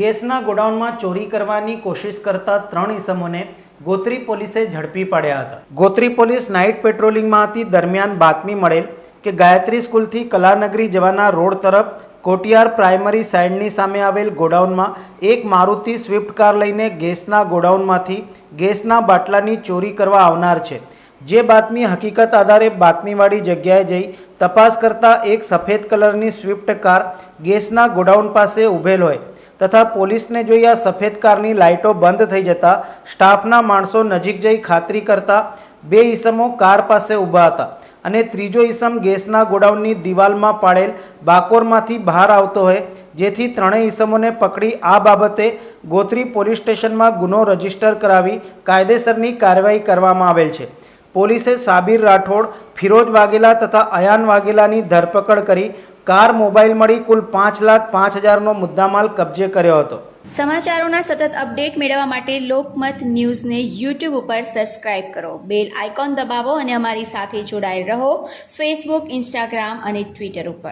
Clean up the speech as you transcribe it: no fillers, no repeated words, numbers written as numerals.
ગેસના ગોડાઉનમાં ચોરી કરવાની કોશિશ કરતા 3 ઈસમોને ગોત્રી પોલીસે ઝડપી પાડ્યા હતા। ગોત્રી પોલીસ નાઇટ પેટ્રોલિંગમાં હતી દરમિયાન બાતમી મળેલ કે ગાયત્રી સ્કૂલથી કલાનગરી જવાના રોડ તરફ કોટિયાર પ્રાઇમરી સાઇડની સામે આવેલ ગોડાઉનમાં એક મારુતિ સ્વિફ્ટ કાર લઈને ગેસના ગોડાઉનમાંથી ગેસના બાટલાની ચોરી કરવા આવનાર છે। જે બાતમી હકીકત આધારે બાતમીવાળી જગ્યાએ જઈ તપાસ કરતા એક સફેદ કલરની સ્વિફ્ટ કાર ગેસના ગોડાઉન પાસે ઊભેલ હોય તથા પોલીસને જોઈ આ સફેદ કારની લાઇટો બંધ થઈ જતા સ્ટાફના માણસો નજીક જઈ ખાતરી કરતા 2 ઈસમો કાર પાસે ઊભા હતા અને ત્રીજો ઈસમ ગેસના ગોડાઉનની દિવાલમાં પાડેલ બાકોરમાંથી બહાર આવતો હોય, જેથી 3 ઈસમોને પકડી આ બાબતે ગોત્રી પોલીસ સ્ટેશનમાં ગુનો રજીસ્ટર કરાવી કાયદેસરની કાર્યવાહી કરવામાં આવેલ છે। પોલીસે સાબિર રાઠોડ, ફિરોજ વાઘેલા તથા અયાન વાઘેલાની ધરપકડ કરી કાર મોબાઈલ મળી કુલ 5,05,000નો મુદ્દામાલ કબજે કર્યો હતો। સમાચારોના સતત અપડેટ મેળવવા માટે લોકમત ન્યૂઝને યુટ્યુબ ઉપર સબસ્ક્રાઇબ કરો, બેલ આઇકોન દબાવો અને અમારી સાથે જોડાયેલ રહો ફેસબુક, ઇન્સ્ટાગ્રામ અને ટ્વિટર ઉપર।